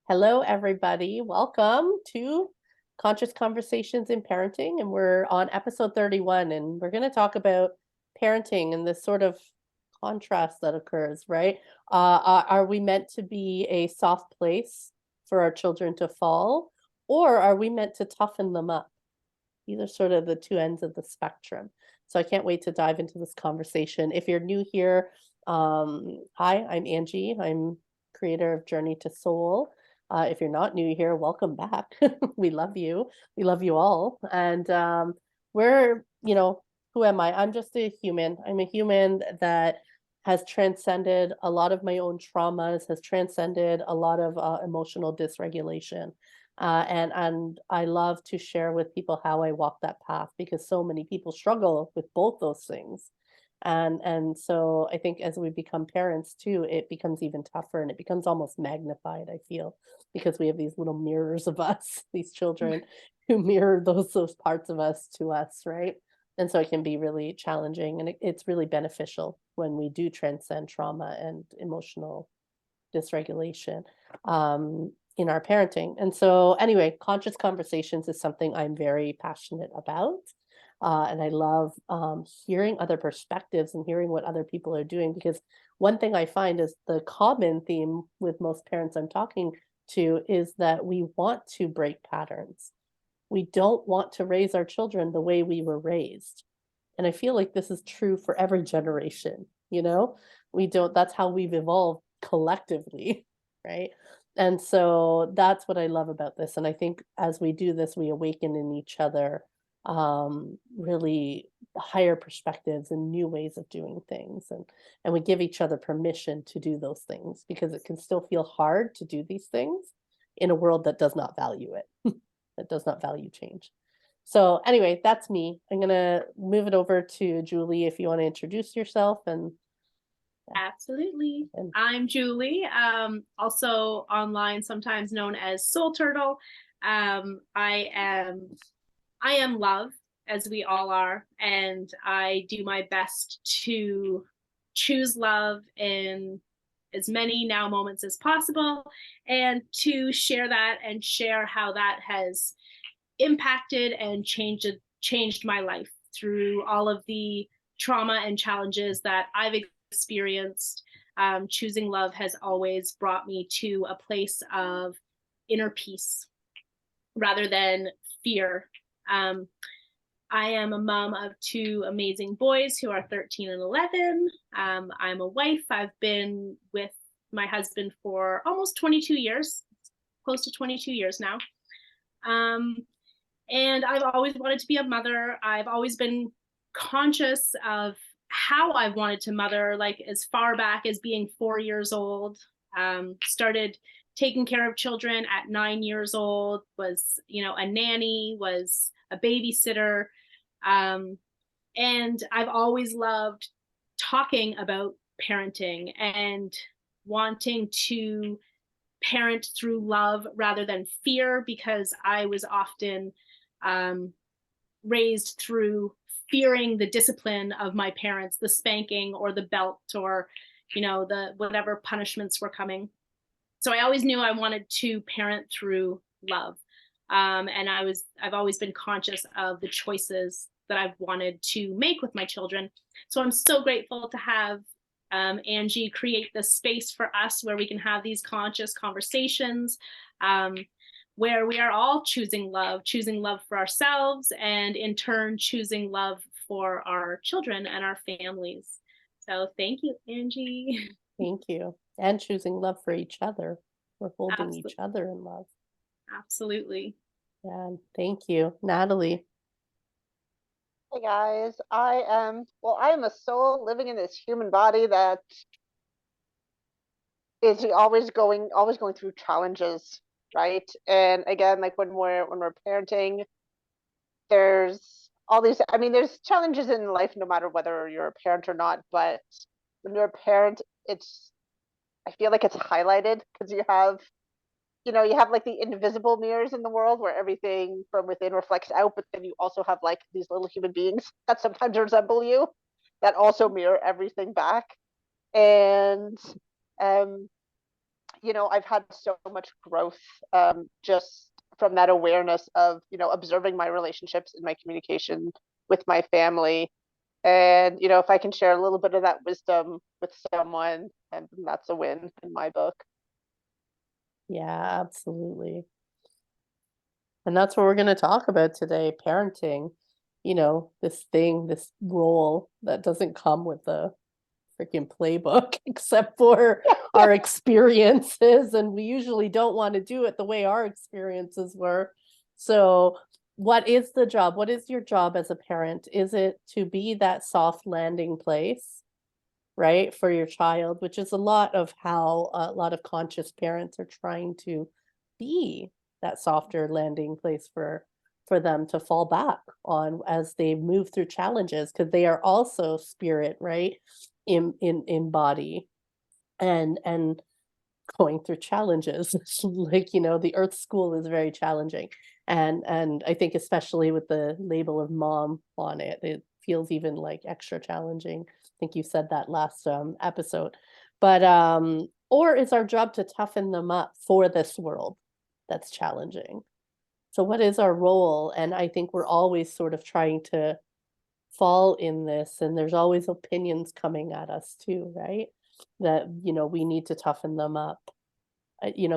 Hello, everybody. Welcome to Conscious Conversations in Parenting. And we're on episode 31, and we're going to talk about parenting and this sort of contrast that occurs, right? Are we meant to be a soft place for our children to fall, or are we meant to toughen them up? These are sort of the two ends of the spectrum. So I can't wait to dive into this conversation. If you're new here, hi, I'm Angie. I'm creator of Journey to Soul. If you're not new here, welcome back. We love you. We love you all. And who am I? I'm just a human. I'm a human that has transcended a lot of my own traumas, has transcended a lot of emotional dysregulation. And I love to share with people how I walk that path because so many people struggle with both those things. And so I think as we become parents too, it becomes even tougher and it becomes almost magnified, I feel, because we have these little mirrors of us, these children who mirror those parts of us to us, right? And so it can be really challenging, and it's really beneficial when we do transcend trauma and emotional dysregulation in our parenting. And so anyway, conscious conversations is something I'm very passionate about. And I love hearing other perspectives and hearing what other people are doing, because one thing I find is the common theme with most parents I'm talking to is that we want to break patterns. We don't want to raise our children the way we were raised. And I feel like this is true for every generation, We don't, that's how we've evolved collectively, right? And so that's what I love about this. And I think as we do this, we awaken in each other really higher perspectives and new ways of doing things. And we give each other permission to do those things, because it can still feel hard to do these things in a world that does not value it, that does not value change. So anyway, that's me. I'm going to move it over to Julie if you want to introduce yourself. Absolutely. I'm Julie, also online sometimes known as Soul Turtle. I am love, as we all are, and I do my best to choose love in as many now moments as possible, and to share that and share how that has impacted and changed my life through all of the trauma and challenges that I've experienced. Choosing love has always brought me to a place of inner peace rather than fear. I am a mom of two amazing boys who are 13 and 11. I'm a wife. I've been with my husband for almost 22 years, close to 22 years now. And I've always wanted to be a mother. I've always been conscious of how I've wanted to mother, like as far back as being 4 years old. Started taking care of children at 9 years old, was, a nanny, was a babysitter. And I've always loved talking about parenting and wanting to parent through love rather than fear, because I was often raised through fearing the discipline of my parents, the spanking or the belt, or the whatever punishments were coming. So I always knew I wanted to parent through love. And I've always been conscious of the choices that I've wanted to make with my children. So I'm so grateful to have Angie create this space for us where we can have these conscious conversations, where we are all choosing love for ourselves, and in turn choosing love for our children and our families. So thank you, Angie. Thank you. And choosing love for each other. We're holding Absolutely. each other in love. Absolutely. Yeah, thank you. Natalie. Hey guys, I am a soul living in this human body that is always going through challenges, right? And again, like when we're parenting, there's all these, there's challenges in life no matter whether you're a parent or not, but when you're a parent, I feel like it's highlighted because you have like the invisible mirrors in the world where everything from within reflects out, but then you also have like these little human beings that sometimes resemble you that also mirror everything back. And I've had so much growth, just from that awareness of, observing my relationships and my communication with my family. And, if I can share a little bit of that wisdom with someone, and that's a win in my book. Yeah, absolutely. And that's what we're going to talk about today, parenting. This role that doesn't come with a freaking playbook except for our experiences, and we usually don't want to do it the way our experiences were. So what is the job? What is your job as a parent? Is it to be that soft landing place, right, for your child, which is a lot of how a lot of conscious parents are trying to be that softer landing place for them to fall back on as they move through challenges, because they are also spirit, right, in body, and going through challenges. Like, the earth school is very challenging, and I think especially with the label of mom on it, it feels even like extra challenging. I think you said that last episode. But or it's our job to toughen them up for this world that's challenging. So what is our role? And I think we're always sort of trying to fall in this, and there's always opinions coming at us too, right? That, we need to toughen them up.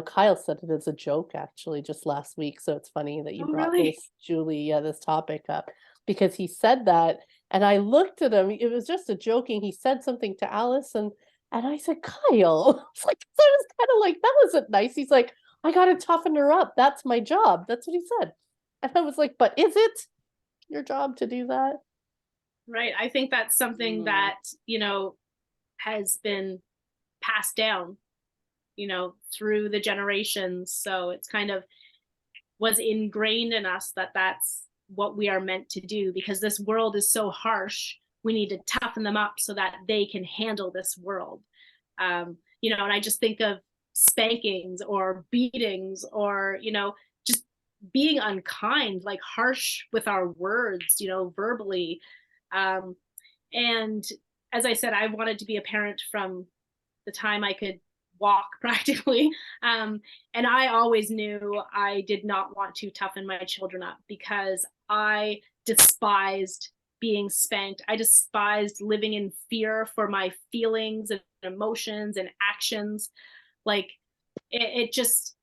Kyle said it as a joke actually just last week, so it's funny that you Oh, brought really? this, Julie, this topic up, because he said that, and I looked at him. It was just a joking. He said something to Alice, and I said, Kyle, it's like, I was kind of like, that wasn't nice. He's like, I gotta toughen her up. That's my job. That's what he said. And I was like, but is it your job to do that? Right. I think that's something that, has been passed down, through the generations. So it's kind of was ingrained in us that that's what we are meant to do, because this world is so harsh. We need to toughen them up so that they can handle this world. And I just think of spankings or beatings, or, just being unkind, like harsh with our words, verbally. And as I said, I wanted to be a parent from the time I could walk practically. And I always knew I did not want to toughen my children up, because I despised being spanked. I despised living in fear for my feelings and emotions and actions. Like it just,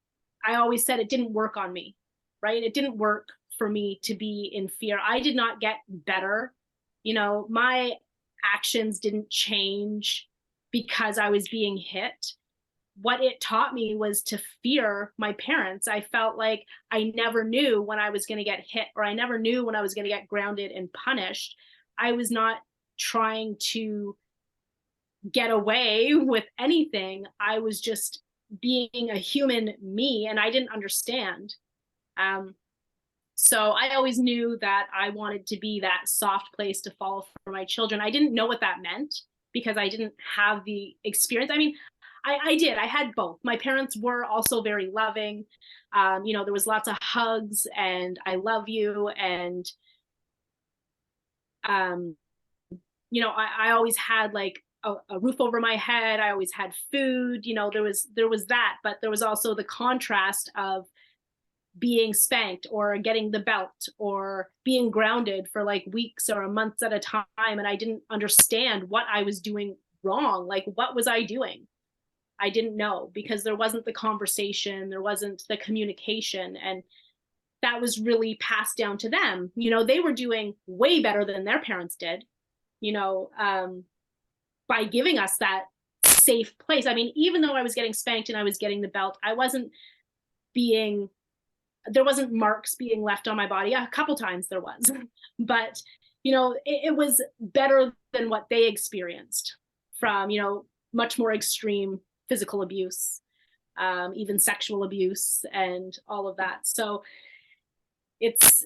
I always said it didn't work on me, right? It didn't work for me to be in fear. I did not get better. My actions didn't change because I was being hit. What it taught me was to fear my parents. I felt like I never knew when I was going to get hit, or I never knew when I was going to get grounded and punished. I was not trying to get away with anything. I was just being a human me, and I didn't understand. So I always knew that I wanted to be that soft place to fall for my children. I didn't know what that meant because I didn't have the experience. I mean, I did. I had both. My parents were also very loving. There was lots of hugs and I love you. And, I always had like a roof over my head. I always had food. There was that, but there was also the contrast of being spanked or getting the belt or being grounded for like weeks or months at a time. And I didn't understand what I was doing wrong. Like, what was I doing? I didn't know, because there wasn't the conversation, there wasn't the communication. And that was really passed down to them. They were doing way better than their parents did, by giving us that safe place. I mean, even though I was getting spanked and I was getting the belt, there wasn't marks being left on my body. A couple times there was, but it was better than what they experienced from, much more extreme physical abuse, even sexual abuse and all of that. So it's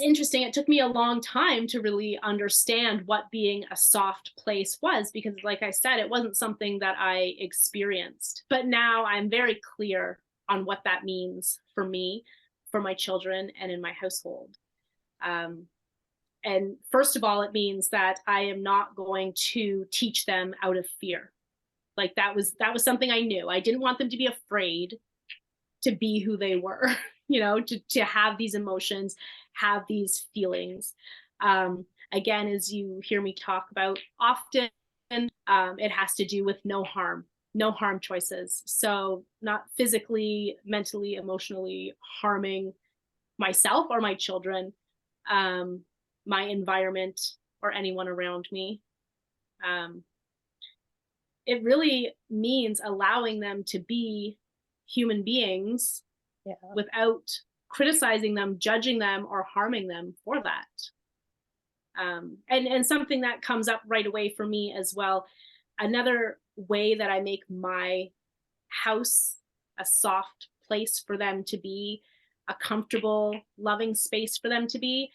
interesting. It took me a long time to really understand what being a soft place was, because like I said, it wasn't something that I experienced. But now I'm very clear on what that means for me, for my children, and in my household. And first of all, it means that I am not going to teach them out of fear. Like that was something I knew. I didn't want them to be afraid to be who they were, you know, to have these emotions, have these feelings. Again, as you hear me talk about often, it has to do with no harm choices. So not physically, mentally, emotionally harming myself or my children, my environment, or anyone around me. It really means allowing them to be human beings without criticizing them, judging them, or harming them for that. And something that comes up right away for me as well, another way that I make my house a soft place for them to be, a comfortable, loving space for them to be,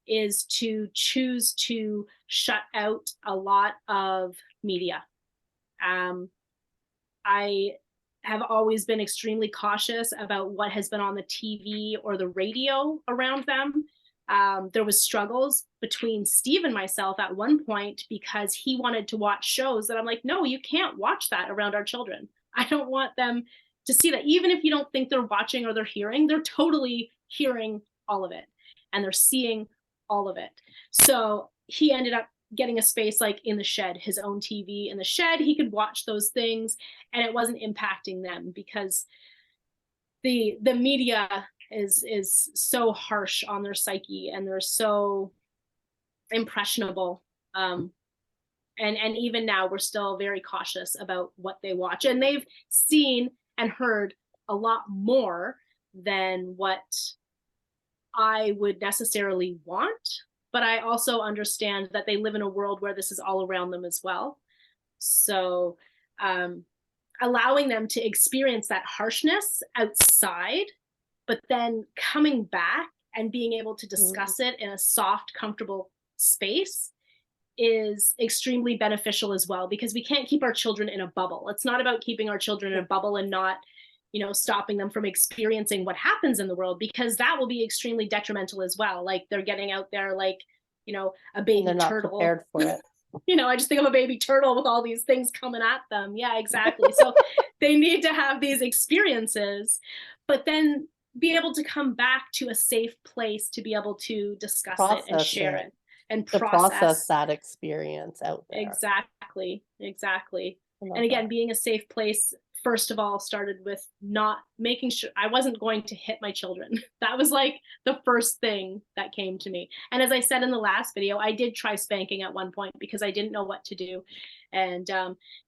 is to choose to shut out a lot of media. I have always been extremely cautious about what has been on the TV or the radio around them. There was struggles between Steve and myself at one point because he wanted to watch shows that I'm like, no, you can't watch that around our children. I don't want them to see that. Even if you don't think they're watching or they're hearing, they're totally hearing all of it and they're seeing all of it. So he ended up getting a space like in the shed, his own TV in the shed. He could watch those things and it wasn't impacting them because the media is so harsh on their psyche and they're so impressionable. And even now we're still very cautious about what they watch, and they've seen and heard a lot more than what I would necessarily want. But I also understand that they live in a world where this is all around them as well. So allowing them to experience that harshness outside, but then coming back and being able to discuss it in a soft, comfortable space is extremely beneficial as well, because we can't keep our children in a bubble. It's not about keeping our children in a bubble and not, you know, stopping them from experiencing what happens in the world, because that will be extremely detrimental as well. Like they're getting out there like, you know, a baby They're not turtle. prepared for it. You know, I just think of a baby turtle with all these things coming at them. Yeah, exactly. So they need to have these experiences, but then be able to come back to a safe place to be able to discuss it and share it and to process process that experience out there. Exactly. And again, that. being a safe place, first of all, started with not making sure I wasn't going to hit my children. That was like the first thing that came to me. And as I said in the last video, I did try spanking at one point because I didn't know what to do. And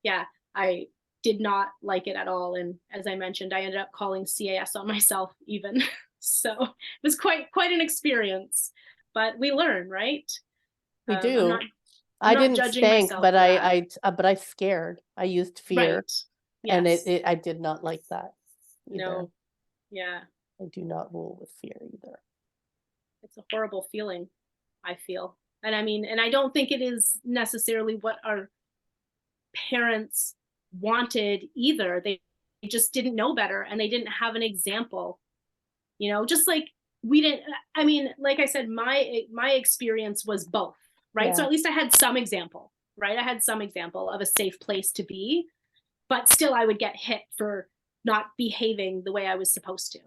yeah, I did not like it at all. And as I mentioned, I ended up calling CAS on myself even. So it was quite an experience, but we learn, right? We do. I'm I not didn't judging spank, myself but for but I scared. I used fear, right. and Yes. I did not like that either. No. Yeah. I do not rule with fear either. It's a horrible feeling, I feel. And I mean, and I don't think it is necessarily what our parents wanted either. They just didn't know better and they didn't have an example. You know, just like we didn't, I mean, like I said, my experience was both, right? Yeah. So at least I had some example, right? I had some example of a safe place to be, but still I would get hit for not behaving the way I was supposed to.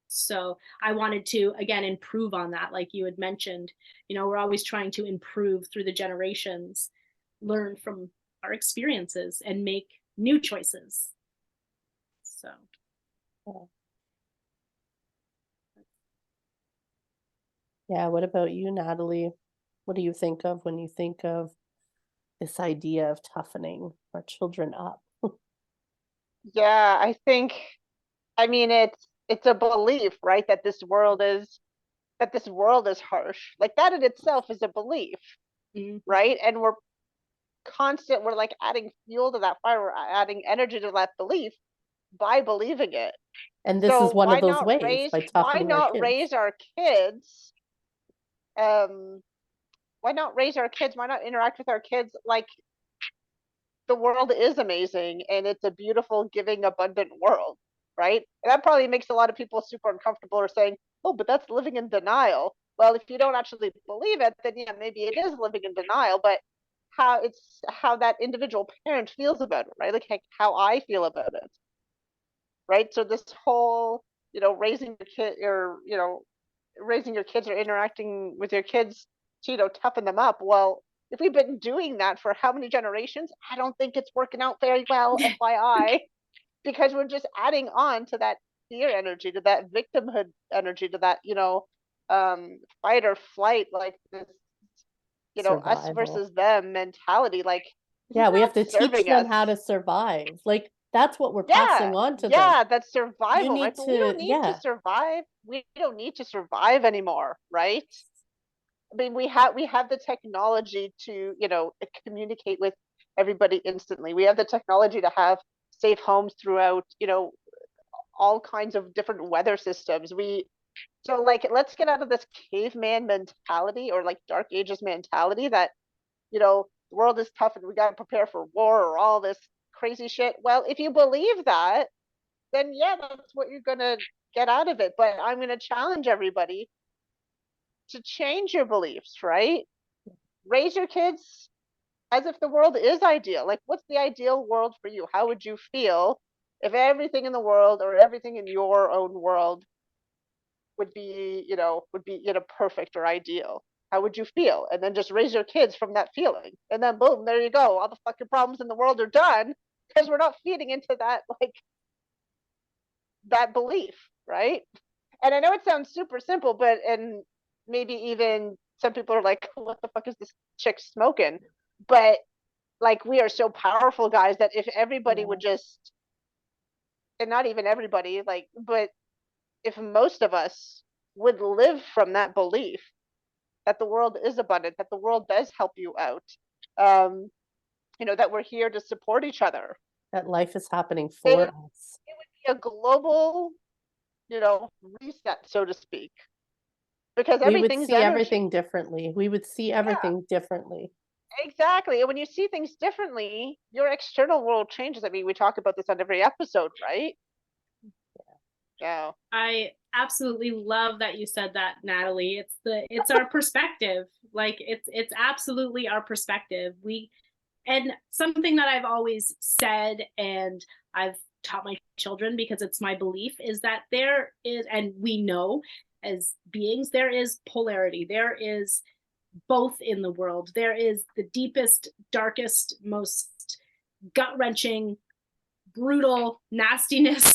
So I wanted to, again, improve on that. Like you had mentioned, you know, we're always trying to improve through the generations, learn from our experiences and make new choices. So. Yeah. What about you, Natalie? What do you think of when you think of this idea of toughening our children up? Yeah, I think, I mean, it's a belief, right? That this world is harsh. Like that in itself is a belief, right? And we're like adding fuel to that fire, we're adding energy to that belief by believing it. And this is one of those ways, by toughening our kids. Raise our kids? Why not raise our kids? Why not interact with our kids like the world is amazing and it's a beautiful, giving, abundant world, right? And that probably makes a lot of people super uncomfortable or saying, oh, but that's living in denial. Well, if you don't actually believe it, then yeah, maybe it is living in denial, but how that individual parent feels about it, right? Like how I feel about it, right? So this whole, raising your kid, or raising your kids or interacting with your kids to, toughen them up. Well, if we've been doing that for how many generations, I don't think it's working out very well, FYI, because we're just adding on to that fear energy, to that victimhood energy, to that, fight or flight, like this, us Survival. versus them mentality. Like, Yeah, we have not to teach serving them us. how to survive. Like, that's what we're Yeah, passing on to them. yeah, that's You survival, right? need But we don't to, need to yeah, survive. We don't need to survive anymore, right? I mean, we have the technology to, communicate with everybody instantly. We have the technology to have safe homes throughout, all kinds of different weather systems. So like, let's get out of this caveman mentality, or like dark ages mentality that, the world is tough and we got to prepare for war or all this crazy shit. Well, if you believe that, then yeah, that's what you're gonna get out of it. But I'm gonna challenge everybody to change your beliefs, right? Raise your kids as if the world is ideal. Like, what's the ideal world for you? How would you feel if everything in the world, or everything in your own world, would be perfect or ideal? How would you feel? And then just raise your kids from that feeling, and then boom, there you go. All the fucking problems in the world are done, because we're not feeding into that, like, that belief, right? And I know it sounds super simple, but, and maybe even some people are like, what the fuck is this chick smoking? But like, we are so powerful, guys, that if everybody Yeah. would just, and not even everybody, like, but if most of us would live from that belief that the world is abundant, that the world does help you out, um, that we're here to support each other, that life is happening it, for it us. would be a global, reset, so to speak, because We would everything's see everything energy. differently. We would see Yeah, everything differently. exactly. And when you see things differently, your external world changes. I mean, we talk about this on every episode, right? Yeah. I absolutely love that you said that, Natalie. It's our perspective. Like, it's absolutely our perspective. And something that I've always said, and I've taught my children because it's my belief, is that there is, and we know as beings, there is polarity. There is both in the world. There is the deepest, darkest, most gut-wrenching, brutal nastiness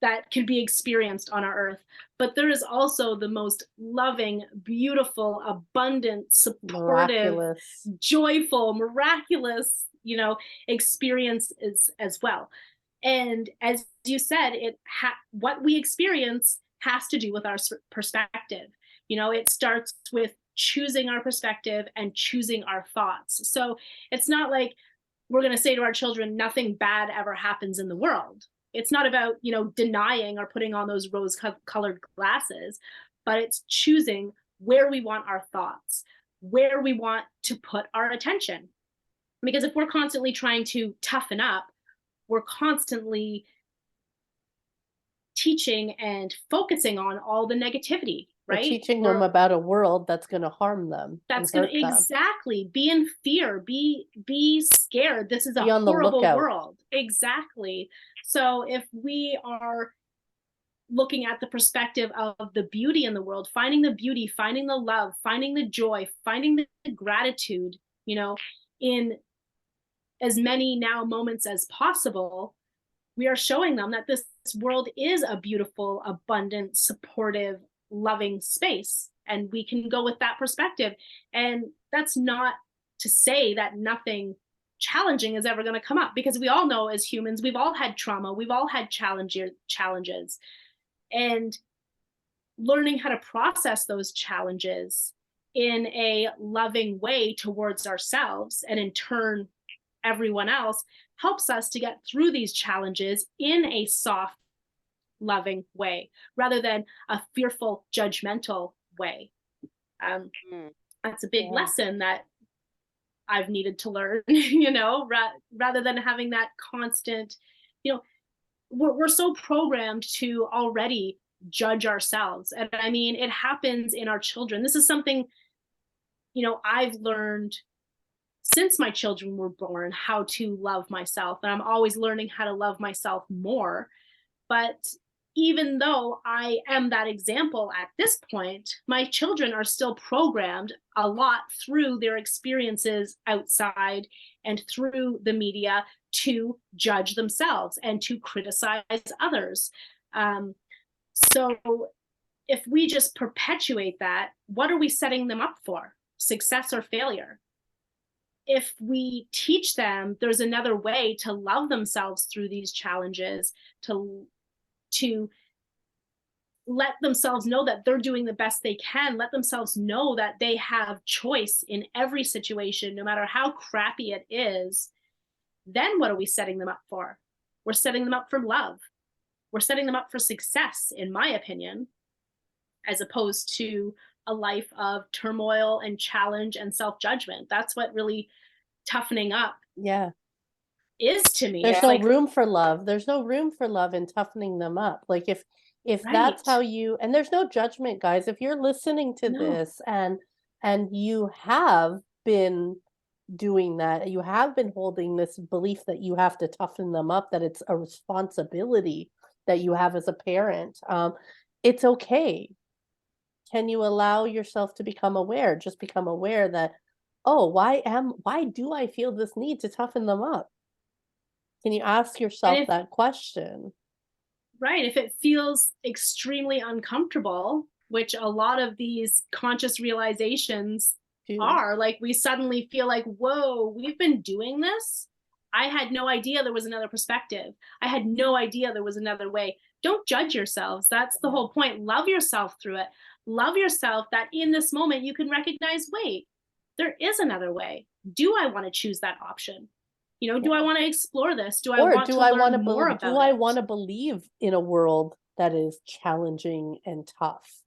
that can be experienced on our earth. But there is also the most loving, beautiful, abundant, supportive, Miraculous. joyful, miraculous, experience as well. And as you said, what we experience has to do with our perspective. It starts with choosing our perspective and choosing our thoughts. So it's not like we're going to say to our children, nothing bad ever happens in the world. It's not about, denying or putting on those rose-colored glasses, but it's choosing where we want our thoughts, where we want to put our attention. Because if we're constantly trying to toughen up, we're constantly teaching and focusing on all the negativity, We're right? teaching them about a world that's going to harm them. That's going to exactly be in fear, be scared. This is a horrible world. Exactly. So if we are looking at the perspective of the beauty in the world, finding the beauty, finding the love, finding the joy, finding the gratitude, in as many now moments as possible, we are showing them that this world is a beautiful, abundant, supportive, loving space. And we can go with that perspective. And that's not to say that nothing challenging is ever going to come up, because we all know as humans, we've all had trauma, we've all had challenges. And learning how to process those challenges in a loving way towards ourselves, and in turn everyone else, helps us to get through these challenges in a soft, loving way, rather than a fearful, judgmental way. That's a big lesson that I've needed to learn, rather than having that constant, we're so programmed to already judge ourselves. And I mean, it happens in our children. This is something, I've learned since my children were born, how to love myself. And I'm always learning how to love myself more. But even though I am that example at this point, my children are still programmed a lot through their experiences outside and through the media to judge themselves and to criticize others. So if we just perpetuate that, what are we setting them up for? Success or failure? If we teach them there's another way to love themselves through these challenges, to let themselves know that they're doing the best they can, let themselves know that they have choice in every situation, no matter how crappy it is, then what are we setting them up for? We're setting them up for love. We're setting them up for success, in my opinion, as opposed to a life of turmoil and challenge and self-judgment. That's what really toughening up is to me. There's It's no like, room for love. There's no room for love in toughening them up. Like if that's how you, and there's no judgment, guys. If you're listening to this and you have been doing that, you have been holding this belief that you have to toughen them up, that it's a responsibility that you have as a parent, it's okay. Can you allow yourself to become aware? Just become aware that, oh, why do I feel this need to toughen them up? Can you ask yourself that question? Right. If it feels extremely uncomfortable, which a lot of these conscious realizations are, like we suddenly feel like, whoa, we've been doing this. I had no idea there was another perspective. I had no idea there was another way. Don't judge yourselves. That's the whole point. Love yourself through it. Love yourself that in this moment you can recognize, wait, there is another way. Do I want to choose that option? You know, do I want to explore this? Do I want to learn more about it? Do I want to believe in a world that is challenging and tough?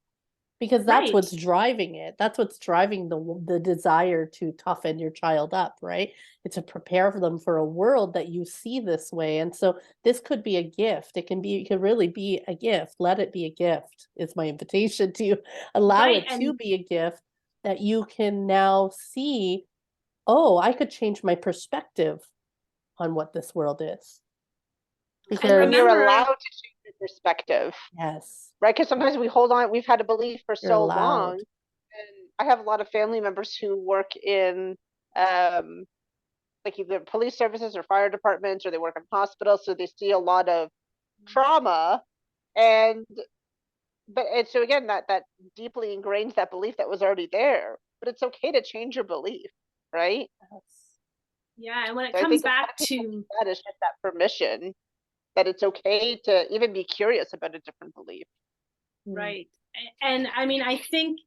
Because that's what's driving it. That's what's driving the desire to toughen your child up, right? It's to prepare for them for a world that you see this way. And so this could be a gift. It could really be a gift. Let it be a gift is my invitation to you. Allow it to be a gift that you can now see, oh, I could change my perspective on what this world is. Because you're allowed to change your perspective. Yes. Right? Because sometimes we hold on, we've had a belief for so long. And I have a lot of family members who work in like either police services or fire departments, or they work in hospitals, so they see a lot of trauma. And so again, that deeply ingrains that belief that was already there. But it's okay to change your belief, right? Yeah, and when it comes back to that, is just that permission that it's okay to even be curious about a different belief. Right. And I mean, I think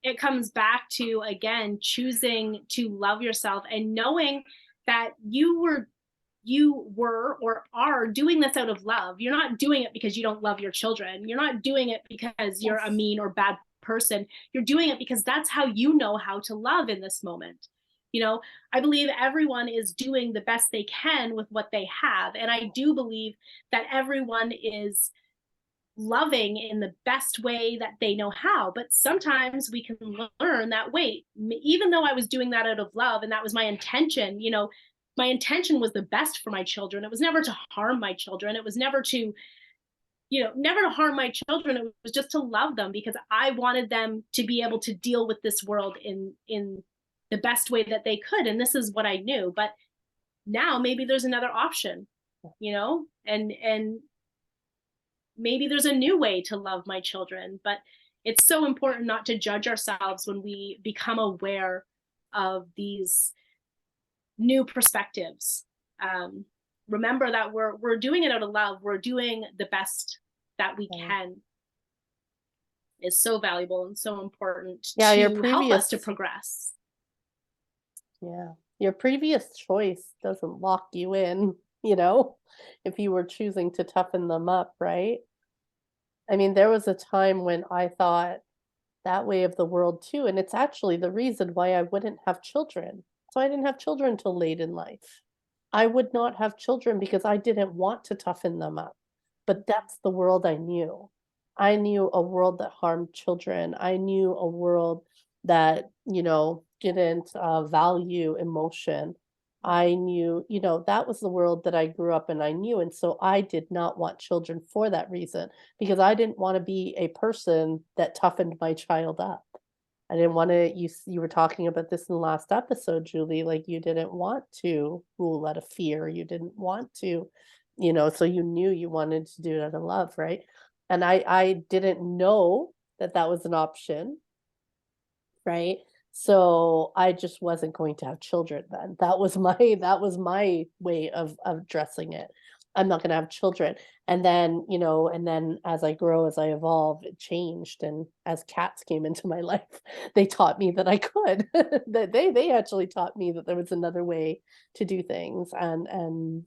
it comes back to, again, choosing to love yourself and knowing that you were or are doing this out of love. You're not doing it because you don't love your children. You're not doing it because you're a mean or bad person. You're doing it because that's how you know how to love in this moment. You know, I believe everyone is doing the best they can with what they have. And I do believe that everyone is loving in the best way that they know how. But sometimes we can learn that, wait, even though I was doing that out of love and that was my intention, you know, my intention was the best for my children. It was never to harm my children. It was never to, you know, never to harm my children. It was just to love them because I wanted them to be able to deal with this world in the best way that they could. And this is what I knew. But now maybe there's another option, you know, and maybe there's a new way to love my children. But it's so important not to judge ourselves when we become aware of these new perspectives. Remember that we're doing it out of love. We're doing the best that we can. Is so valuable and so important to help us to progress. Yeah, your previous choice doesn't lock you in, you know, if you were choosing to toughen them up, right? I mean, there was a time when I thought that way of the world too, and it's actually the reason why I wouldn't have children. So I didn't have children till late in life. I would not have children because I didn't want to toughen them up. But that's the world I knew. I knew a world that harmed children. I knew a world that, didn't value emotion. I knew, that was the world that I grew up in. I knew. And so I did not want children for that reason, because I didn't want to be a person that toughened my child up. I didn't want to, you were talking about this in the last episode, Julie, like you didn't want to rule out of fear. You didn't want to, so you knew you wanted to do it out of love, right? And I didn't know that that was an option, right? So I just wasn't going to have children then. That was my way of addressing it. I'm not going to have children. And then, and then as I grow, as I evolve, it changed. And as cats came into my life, they taught me that I could. That they actually taught me that there was another way to do things. And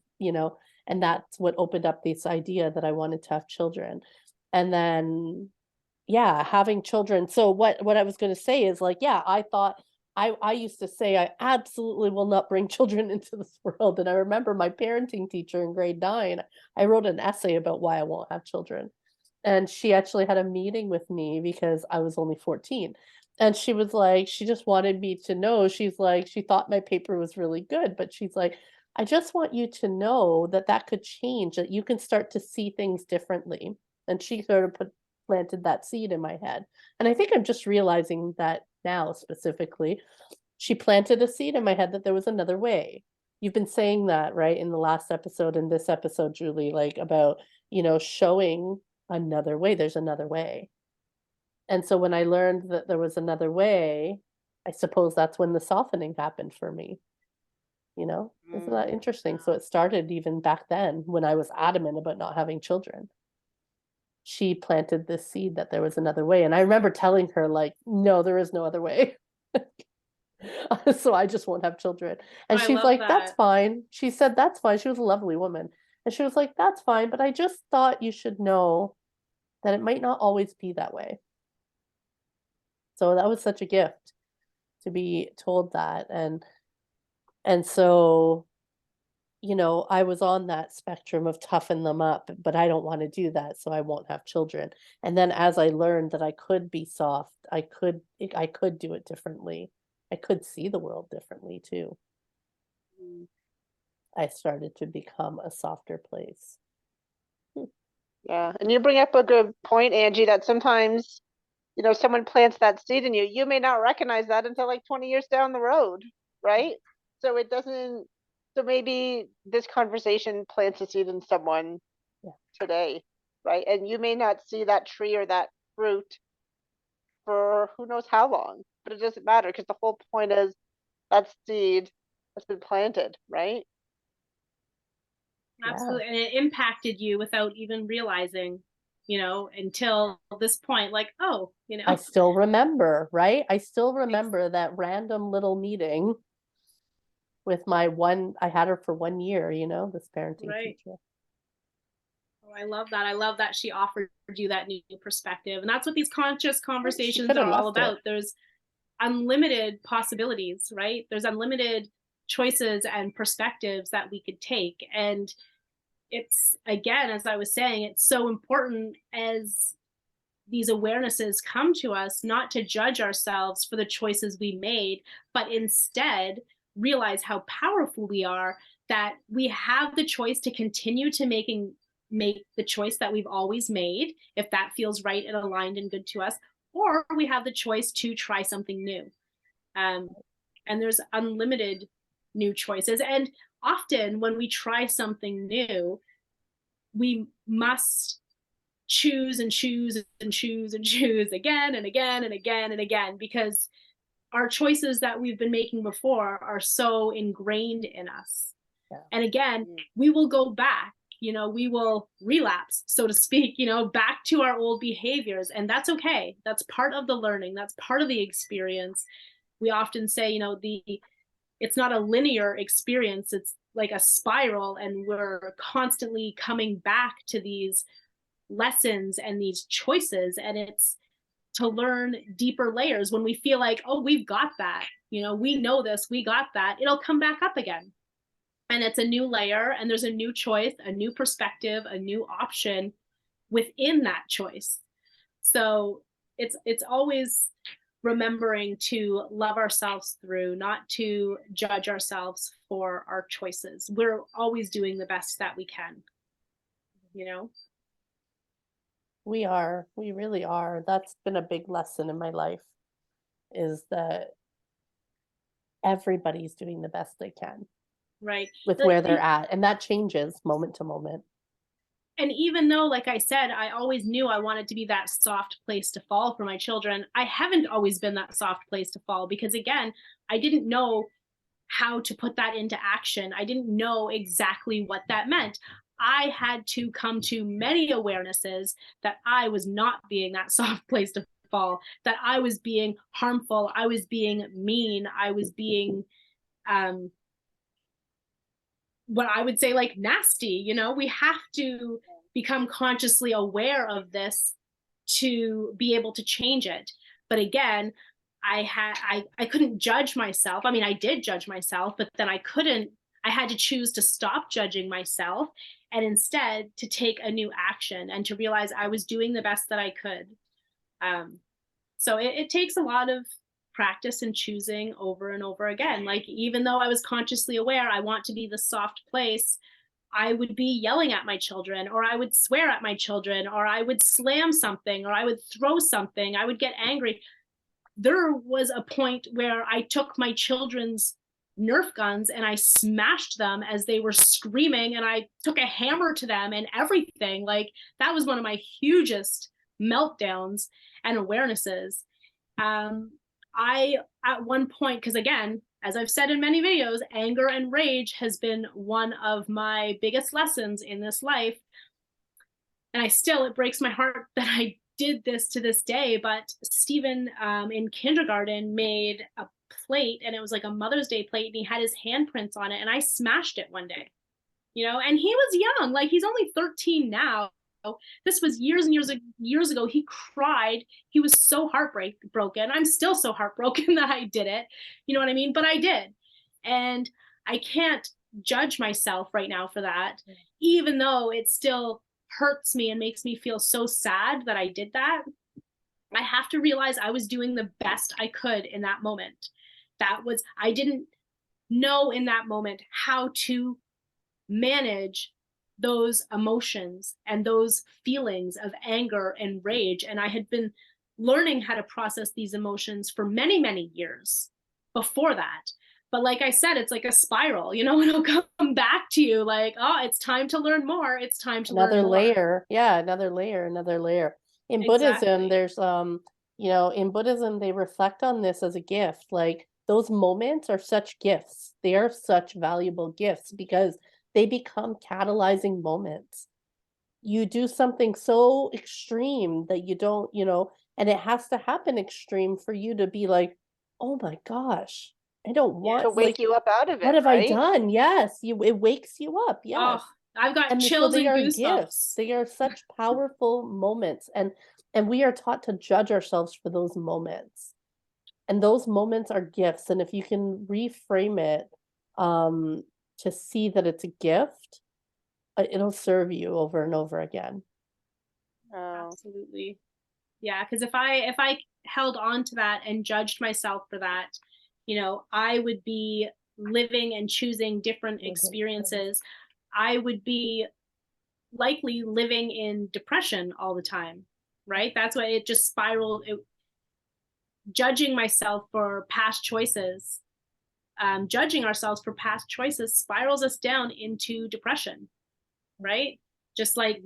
that's what opened up this idea that I wanted to have children. And then yeah, having children. So what I was going to say is like, yeah, I thought I used to say I absolutely will not bring children into this world. And I remember my parenting teacher in grade 9, I wrote an essay about why I won't have children. And she actually had a meeting with me because I was only 14. And she was like, she just wanted me to know, she's like, she thought my paper was really good, but she's like, I just want you to know that that could change, that you can start to see things differently. And she sort of planted that seed in my head. And I think I'm just realizing that now specifically. She planted a seed in my head that there was another way. You've been saying that, right, in the last episode, in this episode, Julie, like about, showing another way. There's another way. And so when I learned that there was another way, I suppose that's when the softening happened for me. Isn't that interesting? So it started even back then when I was adamant about not having children. She planted this seed that there was another way. And I remember telling her, like, no, there is no other way. So I just won't have children. And I she's love like, that's that. fine. She said, that's fine. She was a lovely woman. And she was like, that's fine. But I just thought you should know that it might not always be that way. So that was such a gift to be told that. And so I was on that spectrum of toughen them up, but I don't want to do that, so I won't have children. And then as I learned that I could be soft, I could do it differently. I could see the world differently too. I started to become a softer place. Yeah, and you bring up a good point, Angie, that sometimes, someone plants that seed in you, you may not recognize that until like 20 years down the road, right? So it doesn't, so maybe this conversation plants a seed in someone today, right? And you may not see that tree or that fruit for who knows how long, but it doesn't matter because the whole point is that seed has been planted, right? Absolutely. And it impacted you without even realizing, until this point, like, oh, I still remember, right? I still remember that random little meeting with I had her for 1 year, this parenting right. teacher. Oh, I love that. I love that she offered you that new perspective. And that's what these conscious conversations coulda are all left it. about. There's unlimited possibilities, right? There's unlimited choices and perspectives that we could take. And it's, again, as I was saying, it's so important as these awarenesses come to us, not to judge ourselves for the choices we made, but instead realize how powerful we are, that we have the choice to continue to make the choice that we've always made, if that feels right and aligned and good to us, or we have the choice to try something new. And there's unlimited new choices. And often when we try something new, we must choose and choose and choose and choose again and again and again and again, because our choices that we've been making before are so ingrained in us. Yeah. And again, we will go back, we will relapse, so to speak, back to our old behaviors. And that's okay. That's part of the learning. That's part of the experience. We often say, it's not a linear experience. It's like a spiral, and we're constantly coming back to these lessons and these choices, and it's to learn deeper layers. When we feel like, oh, we've got that, we know this, we got that, it'll come back up again, and it's a new layer, and there's a new choice, a new perspective, a new option within that choice. So it's always remembering to love ourselves through, not to judge ourselves for our choices. We're always doing the best that we can, you know? We are. We really are. That's been a big lesson in my life, is that everybody's doing the best they can Right. with Like, where they're at. And that changes moment to moment. and even though, like I said, I always knew I wanted to be that soft place to fall for my children, I haven't always been that soft place to fall because, again, I didn't know how to put that into action. I didn't know exactly what that meant. I had to come to many awarenesses that I was not being that soft place to fall, that I was being harmful, I was being mean, I was being what I would say like nasty. You know, we have to become consciously aware of this to be able to change it. But again, I couldn't judge myself. I mean, I did judge myself, but then I had to choose to stop judging myself and instead to take a new action and to realize I was doing the best that I could. So it takes a lot of practice and choosing over and over again. Like, even though I was consciously aware I want to be the soft place, I would be yelling at my children, or I would swear at my children, or I would slam something, or I would throw something, I would get angry. There was a point where I took my children's Nerf guns and I smashed them as they were screaming, and I took a hammer to them and everything. Like, that was one of my hugest meltdowns and awarenesses. I, at one point, because again, as I've said in many videos, anger and rage has been one of my biggest lessons in this life. And it breaks my heart that I did this to this day. But Stephen in kindergarten made a plate, and it was like a Mother's Day plate, and he had his handprints on it, and I smashed it one day, you know, and he was young, like he's only 13 now. This was years and years ago. He cried. He was so heartbroken. I'm still so heartbroken that I did it. You know what I mean? But I did. And I can't judge myself right now for that, even though it still hurts me and makes me feel so sad that I did that. I have to realize I was doing the best I could in that moment. I didn't know in that moment how to manage those emotions and those feelings of anger and rage. And I had been learning how to process these emotions for many, many years before that. But like I said, it's like a spiral, you know, and it'll come back to you like, oh, it's time to learn more. It's time to learn more. Another layer. Yeah, another layer, another layer. In Buddhism, there's you know, in Buddhism, they reflect on this as a gift. Like, those moments are such gifts. They are such valuable gifts because they become catalyzing moments. You do something so extreme that you don't, you know, and it has to happen extreme for you to be like, oh my gosh, I don't want to wake you up out of it. What have right? I done? Yes, it wakes you up. Yes. Oh, I've got And so chills they and are goosebumps. gifts. They are such powerful moments, and we are taught to judge ourselves for those moments. And those moments are gifts. And if you can reframe it to see that it's a gift, it'll serve you over and over again. Oh. Absolutely. Yeah, because if I held on to that and judged myself for that, you know, I would be living and choosing different experiences. I would be likely living in depression all the time, right? That's why it just spiraled. Judging myself for past choices, judging ourselves for past choices spirals us down into depression, right? Just like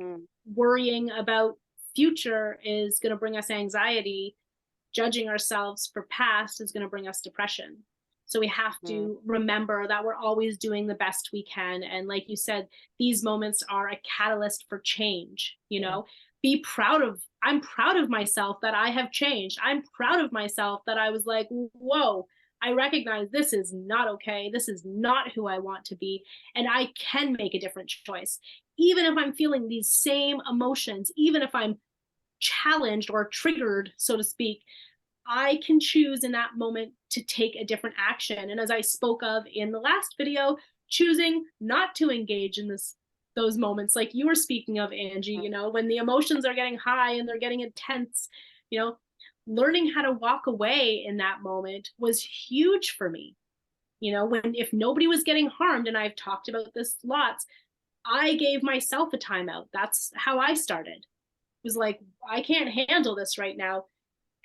worrying about future is going to bring us anxiety, judging ourselves for past is going to bring us depression. So we have to remember that we're always doing the best we can. And like you said, these moments are a catalyst for change, you know. I'm proud of myself that I have changed. I'm proud of myself that I was like, whoa, I recognize this is not okay. This is not who I want to be. And I can make a different choice. Even if I'm feeling these same emotions, even if I'm challenged or triggered, so to speak, I can choose in that moment to take a different action. And as I spoke of in the last video, choosing not to engage in those moments like you were speaking of, Angie, you know, when the emotions are getting high and they're getting intense, you know, learning how to walk away in that moment was huge for me. You know, if nobody was getting harmed, and I've talked about this lots, I gave myself a timeout. That's how I started. It was like, I can't handle this right now.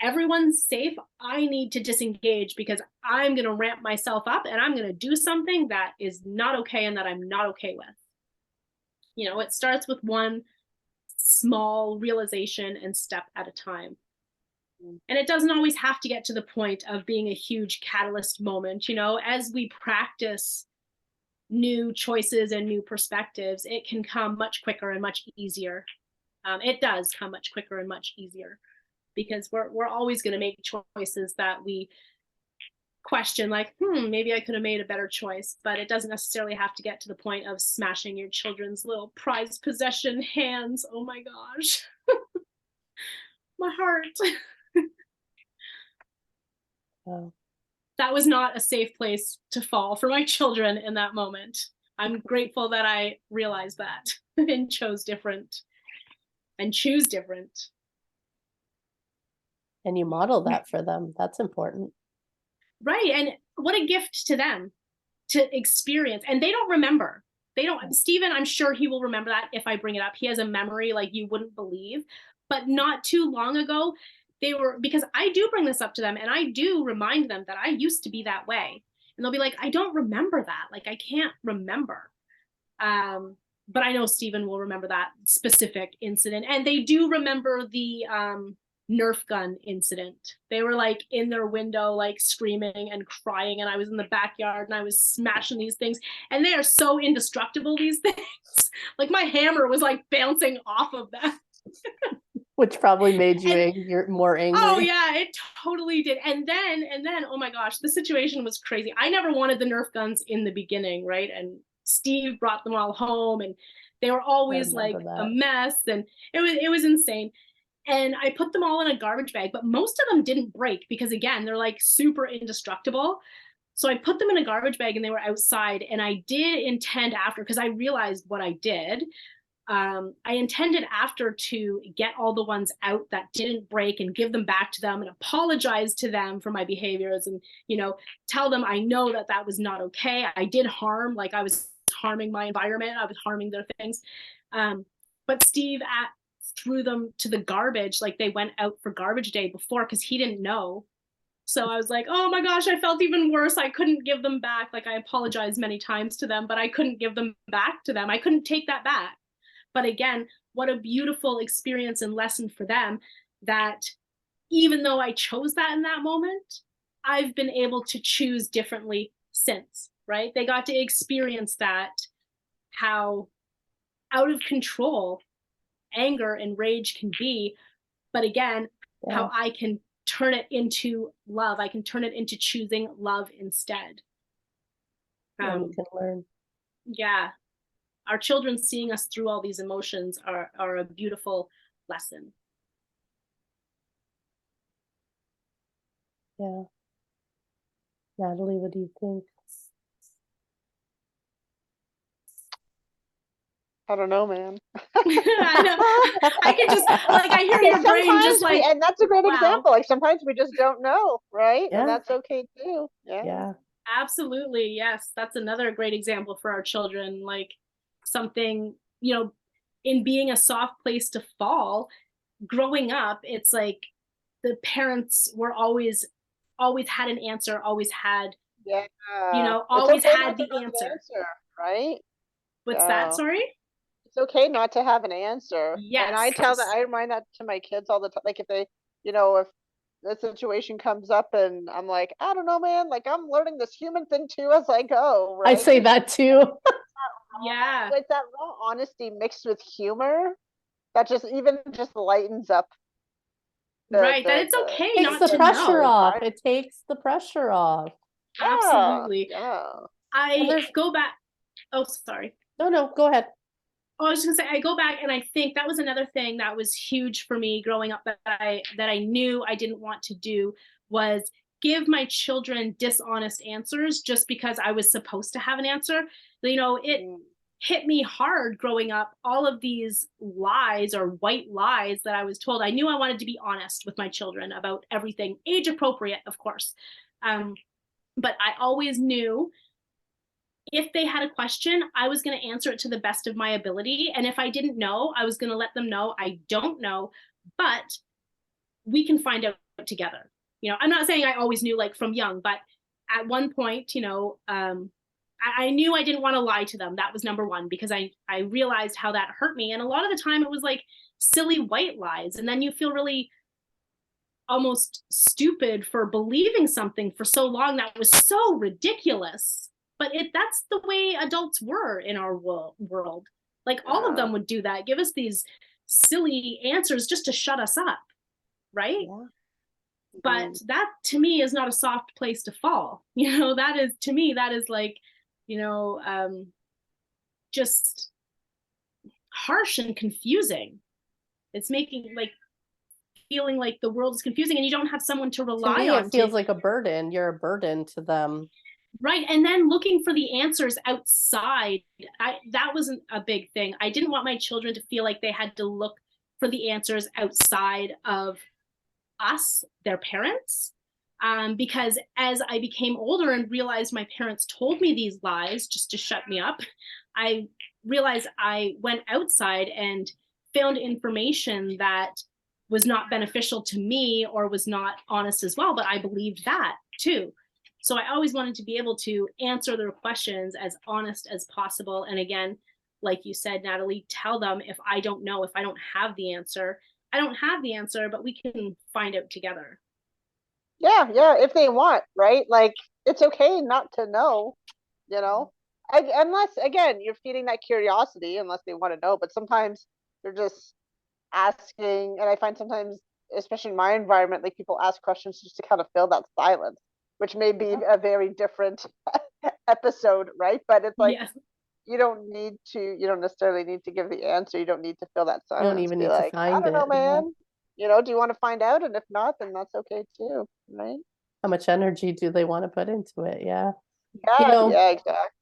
Everyone's safe. I need to disengage because I'm going to ramp myself up and I'm going to do something that is not okay and that I'm not okay with. You know, it starts with one small realization and step at a time. And it doesn't always have to get to the point of being a huge catalyst moment. You know, as we practice new choices and new perspectives, it can come much quicker and much easier. It does come much quicker and much easier, because we're always going to make choices that we question, like, maybe I could have made a better choice. But it doesn't necessarily have to get to the point of smashing your children's little prized possession hands. Oh my gosh. My heart. Oh. That was not a safe place to fall for my children in that moment. I'm grateful that I realized that and chose different and choose different. And you model that for them. That's important. Right. And what a gift to them to experience. And they don't remember. They don't. Stephen, I'm sure he will remember that if I bring it up. He has a memory like you wouldn't believe. But not too long ago, they were, because I do bring this up to them and I do remind them that I used to be that way. And they'll be like, I don't remember that. Like, I can't remember. But I know Stephen will remember that specific incident. And they do remember the Nerf gun incident. They were like in their window, like screaming and crying. And I was in the backyard and I was smashing these things. And they are so indestructible, these things. Like my hammer was like bouncing off of them. Which probably made you more angry. Oh yeah, it totally did. And then, oh my gosh, the situation was crazy. I never wanted the Nerf guns in the beginning, right? And Steve brought them all home and they were always like a mess. And it was insane. And I put them all in a garbage bag, but most of them didn't break because, again, they're like super indestructible. So I put them in a garbage bag and they were outside. And I did intend after, because I realized what I did. I intended after to get all the ones out that didn't break and give them back to them and apologize to them for my behaviors and, you know, tell them I know that that was not okay. I did harm, like I was harming my environment. I was harming their things. But Steve threw them to the garbage, like they went out for garbage day before because he didn't know. So I was like, oh my gosh, I felt even worse. I couldn't give them back. Like I apologized many times to them, but I couldn't give them back to them. I couldn't take that back. But again, what a beautiful experience and lesson for them, that even though I chose that in that moment, I've been able to choose differently since, right? They got to experience that, how out of control anger and rage can be, but again, how I can turn it into love. I can turn it into choosing love instead. You can learn. Yeah. Our children seeing us through all these emotions are a beautiful lesson. Yeah. Natalie, what do you think? I don't know, man. I know. I can just, like, I hear your brain just like, and that's a great example. Like sometimes we just don't know, right? Yeah. And that's okay too. Yeah. Absolutely. Yes. That's another great example for our children. Like something, you know, in being a soft place to fall, growing up, it's like the parents were always had an answer, always had, you know, always had the answer. Right? What's that? Sorry? It's okay not to have an answer. Yes. And I remind that to my kids all the time. Like if they, you know, if the situation comes up and I'm like, I don't know, man, like I'm learning this human thing too as I go, right? I say that too. Yeah. With that raw honesty mixed with humor, that just lightens up. That it's okay not to know. It takes the pressure off. It takes the pressure off. Absolutely. Yeah. I go back. Oh, sorry. No, go ahead. I was just gonna say, I go back and I think that was another thing that was huge for me growing up that I knew I didn't want to do, was give my children dishonest answers just because I was supposed to have an answer. You know, hit me hard growing up, all of these lies or white lies that I was told. I knew I wanted to be honest with my children about everything, age appropriate, of course. But I always knew if they had a question, I was going to answer it to the best of my ability. And if I didn't know, I was going to let them know I don't know, but we can find out together. You know, I'm not saying I always knew like from young, but at one point, you know, I knew I didn't want to lie to them. That was number one, because I realized how that hurt me. And a lot of the time it was like silly white lies. And then you feel really almost stupid for believing something for so long that was so ridiculous. But that's the way adults were in our world. Like all of them would do that, give us these silly answers just to shut us up, right? Yeah. But that to me is not a soft place to fall. You know, that is, to me, that is like, you know, just harsh and confusing. It's making like feeling like the world is confusing and you don't have someone to rely on. It feels like a burden. You're a burden to them. Right. And then looking for the answers outside, that wasn't a big thing. I didn't want my children to feel like they had to look for the answers outside of us, their parents. Because as I became older and realized my parents told me these lies just to shut me up, I realized I went outside and found information that was not beneficial to me or was not honest as well, but I believed that too. So I always wanted to be able to answer their questions as honest as possible. And again, like you said, Natalie, tell them if I don't know, if I don't have the answer, I don't have the answer, but we can find out together. Yeah, yeah, if they want, right? Like, it's okay not to know, you know? Unless, again, you're feeding that curiosity, unless they want to know. But sometimes they're just asking, and I find sometimes, especially in my environment, like people ask questions just to kind of fill that silence, which may be a very different episode, right? But it's like, you don't necessarily need to give the answer. You don't need to fill that silence. You don't even need to find I don't know, it. man. You know, do you want to find out? And if not, then that's okay too, right? How much energy do they want to put into it? Yeah. Yeah, You know, yeah, exactly.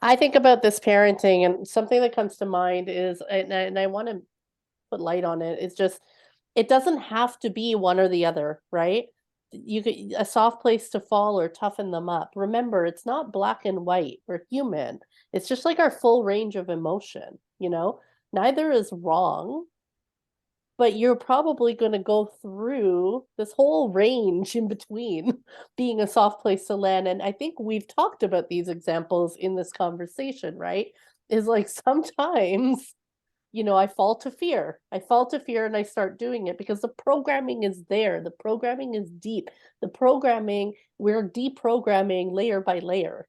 I think about this parenting, and something that comes to mind is, and I want to put light on it, it's just, it doesn't have to be one or the other, right? You could, a soft place to fall or toughen them up. Remember, it's not black and white. We're human. It's just like our full range of emotion, you know? Neither is wrong, but you're probably going to go through this whole range in between being a soft place to land. And I think we've talked about these examples in this conversation, right? Is like sometimes, you know, I fall to fear. I fall to fear and I start doing it because the programming is there. The programming is deep. The programming, we're deprogramming layer by layer,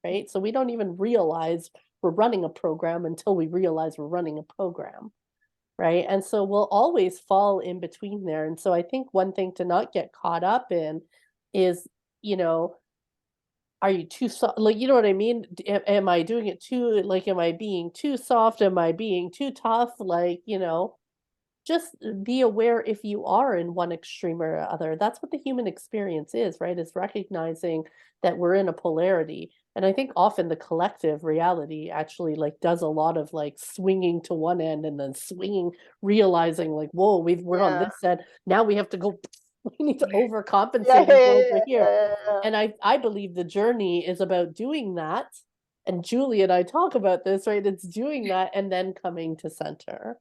right? So we don't even realize we're running a program until we realize we're running a program. Right. And so we'll always fall in between there. And so I think one thing to not get caught up in is, you know, are you too soft? Like, you know what I mean? Am I doing it too, like, am I being too soft? Am I being too tough? Like, you know, just be aware if you are in one extreme or other. That's what the human experience is, right? Is recognizing that we're in a polarity. And I think often the collective reality actually like does a lot of like swinging to one end and then swinging, realizing like, whoa, we're on this end. Now we have to go, we need to overcompensate and go over here. And I believe the journey is about doing that. And Julie and I talk about this, right? It's doing that and then coming to center.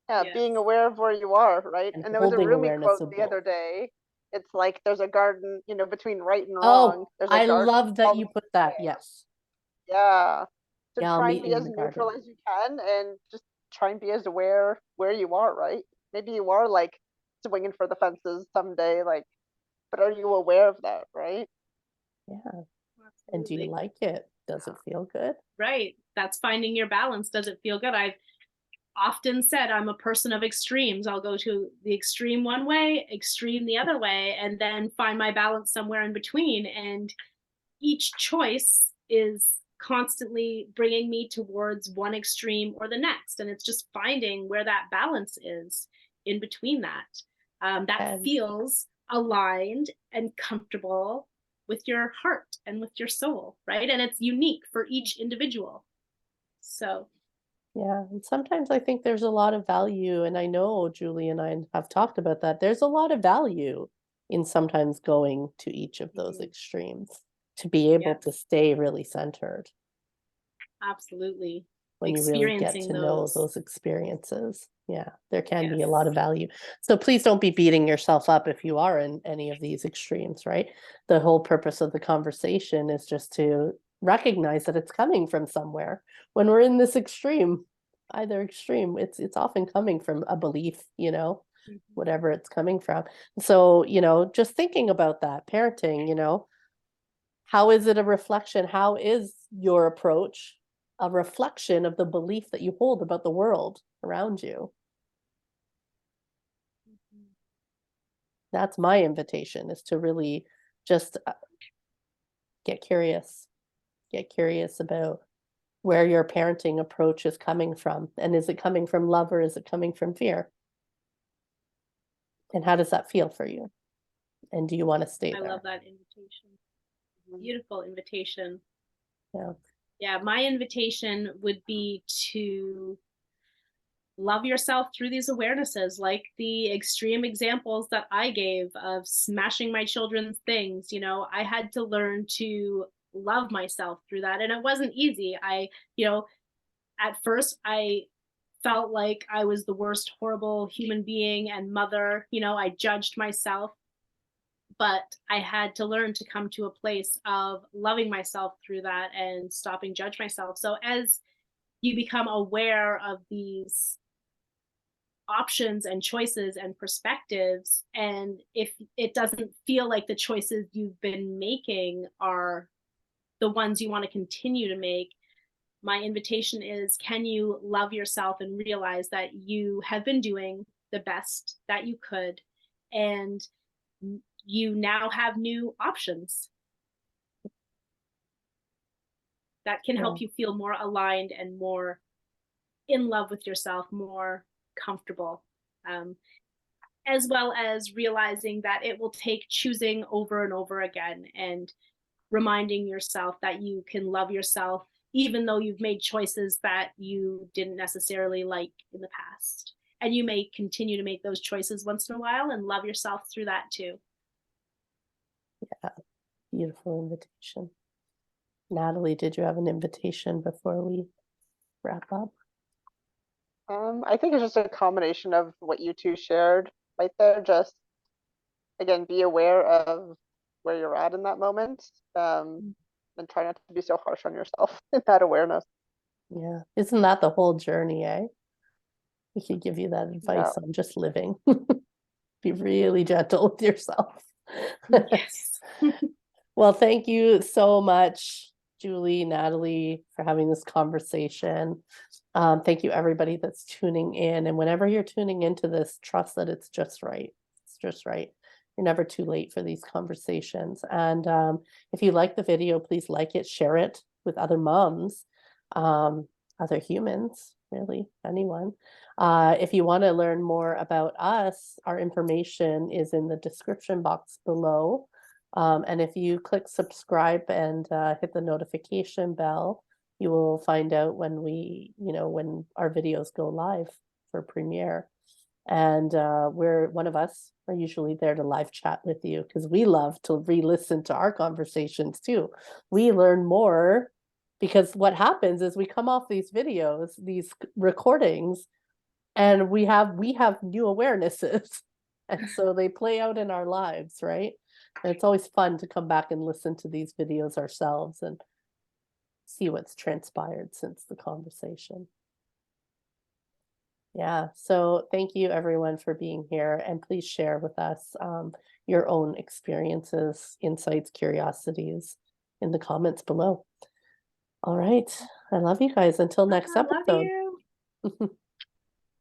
Yeah, being aware of where you are, right? And there was a Rumi quote the other day. It's like there's a garden, you know, between right and wrong. There's a I garden love that you put that. Yes. Yeah. So Yeah, try and be as neutral as you can, and just try and be as aware where you are, right? Maybe you are like swinging for the fences someday, like, but are you aware of that, right? Yeah. Absolutely. And do you like it? Does it feel good? Right. That's finding your balance. Does it feel good? I've often said I'm a person of extremes. I'll go to the extreme one way, extreme the other way, and then find my balance somewhere in between. And each choice is constantly bringing me towards one extreme or the next. And it's just finding where that balance is in between that. That feels aligned and comfortable with your heart and with your soul, right? And it's unique for each individual. So Yeah, and sometimes I think there's a lot of value, and I know Julie and I have talked about that. There's a lot of value in sometimes going to each of those extremes to be able to yes, stay really centered absolutely. when you really get Experiencing to know those. those experiences. Yeah, there can be a Yes. lot of value. So please don't be beating yourself up if you are in any of these extremes, right? The whole purpose of the conversation is just to recognize that it's coming from somewhere. When we're in this extreme, either extreme, it's often coming from a belief, Mhm. whatever it's coming from. So, just thinking about that, parenting, how is it a reflection? How is your approach a reflection of the belief that you hold about the world around you? Mhm. That's my invitation, is to really just get curious. Get curious about where your parenting approach is coming from. And is it coming from love or is it coming from fear? And how does that feel for you? And do you want to stay I there? love that invitation. Beautiful invitation. Yeah. Yeah, my invitation would be to love yourself through these awarenesses, like the extreme examples that I gave of smashing my children's things. I had to learn to love myself through that. And it wasn't easy. At first, I felt like I was the worst, horrible human being and mother. I judged myself, but I had to learn to come to a place of loving myself through that and stopping judge myself. So as you become aware of these options and choices and perspectives, and if it doesn't feel like the choices you've been making are the ones you want to continue to make, my invitation is, can you love yourself and realize that you have been doing the best that you could, and you now have new options that can Yeah. help you feel more aligned and more in love with yourself, more comfortable, as well as realizing that it will take choosing over and over again, and reminding yourself that you can love yourself even though you've made choices that you didn't necessarily like in the past. And you may continue to make those choices once in a while and love yourself through that too. Yeah. Beautiful invitation. Natalie, did you have an invitation before we wrap up? I think it's just a combination of what you two shared right there. Just again, be aware of where you're at in that moment, and try not to be so harsh on yourself in that awareness. Yeah. Isn't that the whole journey, eh? We could give you that Yeah. advice on just living. Be really gentle with yourself. Yes. Well, thank you so much, Julie, Natalie, for having this conversation. Thank you, everybody that's tuning in. And whenever you're tuning into this, trust that it's just right. It's just right. You're never too late for these conversations. And if you like the video, please like it, share it with other moms, other humans, really, anyone. If you want to learn more about us, our information is in the description box below. And if you click subscribe and hit the notification bell, you will find out when when our videos go live for premiere. And one of us are usually there to live chat with you, because we love to re-listen to our conversations too. We learn more, because what happens is we come off these videos, these recordings, and we have new awarenesses. And so they play out in our lives, right? And it's always fun to come back and listen to these videos ourselves and see what's transpired since the conversation. Yeah, so thank you everyone for being here, and please share with us your own experiences, insights, curiosities in the comments below. All right, I love you guys. Until next I love episode. you.